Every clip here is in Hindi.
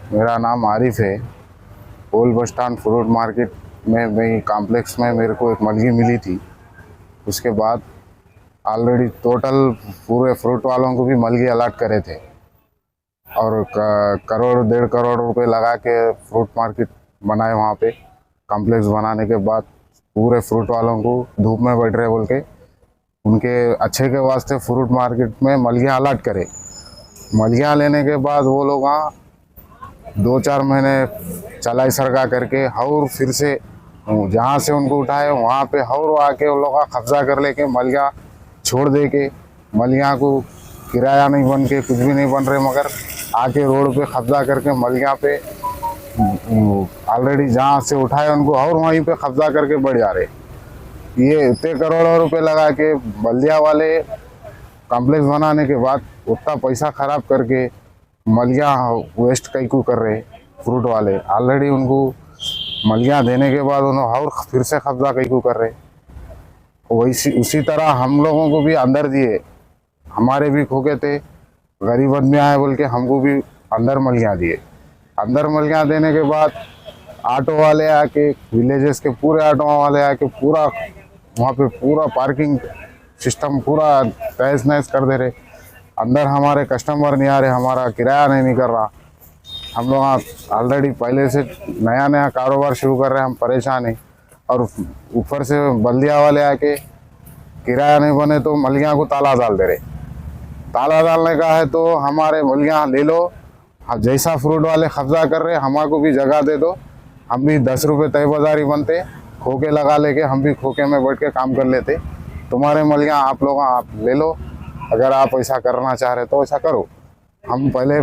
मेरा नाम आरिफ है। Old bus stand fruit market में मैं कॉम्प्लेक्स में मेरे को एक मलगी मिली थी। उसके बाद ऑलरेडी टोटल पूरे फ्रूट वालों को भी मलगी अलॉट करे थे और करोड़ 1.5 करोड़ रुपए लगा के फ्रूट मार्केट बनाए। वहाँ पे कॉम्प्लेक्स बनाने के बाद पूरे फ्रूट वालों को धूप में बैठ रहे बोल के उनके अच्छे के वास्ते फ्रूट मार्केट में मलगियाँ अलॉट करे। मलगियाँ लेने के बाद वो लोग 2-4 महीने चलाई सरका करके और फिर से जहाँ से उनको उठाए वहाँ पे और आके उन लोग का कब्जा कर लेके मलगियाँ छोड़ दे के मलगियाँ को किराया नहीं बन के कुछ भी नहीं बन रहे, मगर आके रोड पे कब्जा करके मलगियाँ पे ऑलरेडी जहाँ से उठाए उनको और वहीं पे कब्जा करके बढ़ जा रहे। ये इतने करोड़ों रुपए लगा के बल्दिया वाले कॉम्प्लेक्स बनाने के बाद उतना पैसा खराब करके मलगियाँ वेस्ट कई को कर रहे। फ्रूट वाले ऑलरेडी उनको मलगियाँ देने के बाद उन्होंने और फिर से कब्जा कई को कर रहे। वैसी उसी तरह हम लोगों को भी अंदर दिए, हमारे भी खोके थे, गरीब आदमी आए बोल के हमको भी अंदर मलगियाँ दिए। अंदर मलगियाँ देने के बाद ऑटो वाले आके, विलेजेस के पूरे ऑटो वाले आके पूरा वहाँ पे पूरा पार्किंग सिस्टम पूरा तहस नहस कर दे रहे। अंदर हमारे कस्टमर नहीं आ रहे, हमारा किराया नहीं कर रहा। हम लोग ऑलरेडी पहले से नया नया कारोबार शुरू कर रहे हैं, हम परेशान हैं और ऊपर से बल्दिया वाले आके किराया नहीं बने तो मलगियाँ को ताला डाल दे रहे। ताला डालने का है तो हमारे मलगियाँ ले लो, जैसा फ्रूट वाले कब्जा कर रहे हमारे को भी जगह दे दो, हम भी 10 रुपये तय बाजारी बनते, खोके लगा लेके हम भी खोके में बैठ के काम कर लेते। तुम्हारे मलगियाँ आप लोग आप ले लो, अगर आप ऐसा करना चाह रहे तो ऐसा करो। हम पहले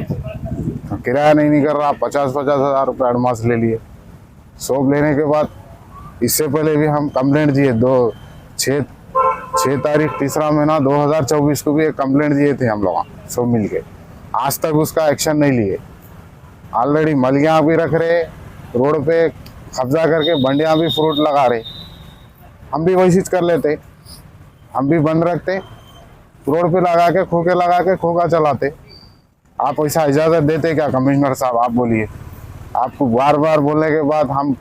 किराया नहीं कर रहा, 50-50 हज़ार रुपये एडवांस ले लिए। सौंप लेने के बाद इससे पहले भी हम कंप्लेंट दिए, 6 तारीख 3रा महीना 2024 को भी एक कंप्लेंट दिए थे हम लोग सब मिल के। आज तक उसका एक्शन नहीं लिए। ऑलरेडी मलगियाँ भी रख रहे, रोड पे कब्जा करके बंडियाँ भी फ्रूट लगा रहे। हम भी वैसी कर लेते, हम भी बंद रखते, रोड पे लगा के खोखा चलाते। आप ऐसा इजाज़त देते क्या कमिश्नर साहब? आप बोलिए। आपको बार बार बोलने के बाद हम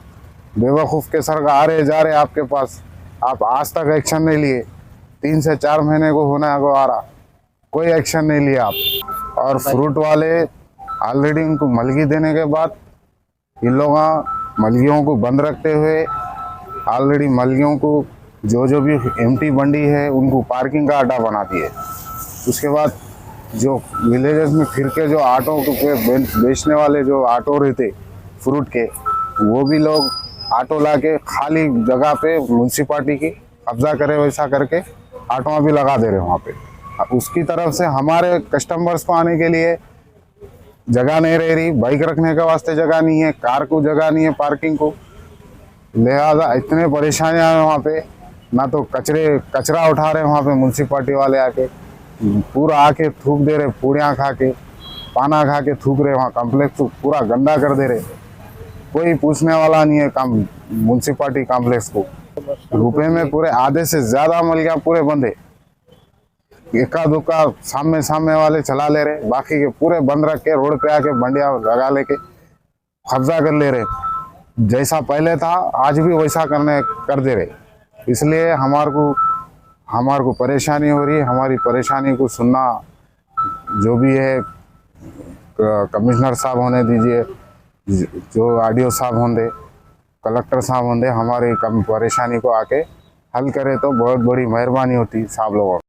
बेवकूफ़ के सर आ रहे जा रहे आपके पास, आप आज तक एक्शन नहीं लिए। 3 से 4 महीने को होने को आ रहा, कोई एक्शन नहीं लिया आप। और फ्रूट वाले ऑलरेडी उनको मलगी देने के बाद इन लोग मलगियों को बंद रखते हुए ऑलरेडी मलगियों को जो भी एम्प्टी बंडी है उनको पार्किंग का अड्डा बना दिए। उसके बाद जो विलेजेस में फिर के जो ऑटो के बेचने वाले जो ऑटो रहते फ्रूट के, वो भी लोग ऑटो ला के खाली जगह पे म्यूनसिपालिटी की कब्जा करे वैसा करके ऑटो भी लगा दे रहे वहाँ पे। उसकी तरफ से हमारे कस्टमर्स को आने के लिए जगह नहीं रह रही, बाइक रखने के वास्ते जगह नहीं है, कार को जगह नहीं है पार्किंग को, लिहाजा इतने परेशानियाँ हैं वहाँ पे। ना तो कचरा उठा रहे वहाँ पे म्यूनसिपालिटी वाले आके, पूरा आके थूक दे रहे, पूड़ियाँ खा के पाना खा के थूक रहे, वहाँ कॉम्प्लेक्स को पूरा गंदा कर दे रहे। कोई पूछने वाला नहीं है म्यूनसिपालिटी कॉम्प्लेक्स को। रुपए में पूरे आधे से ज़्यादा मलगियाँ पूरे बंदे, एका दुक्का सामने वाले चला ले रहे, बाकी के पूरे बंद रख के रोड पे आके बंडिया लगा लेके कब्जा कर ले रहे। जैसा पहले था आज भी वैसा कर दे रहे। इसलिए हमारे को परेशानी हो रही है। हमारी परेशानी को सुनना जो भी है, कमिश्नर साहब होने दीजिए, जो आरडीओ साहब होंगे, कलेक्टर साहब होंगे, हमारी परेशानी को आके हल करे तो बहुत बड़ी मेहरबानी होती साहब लोगों।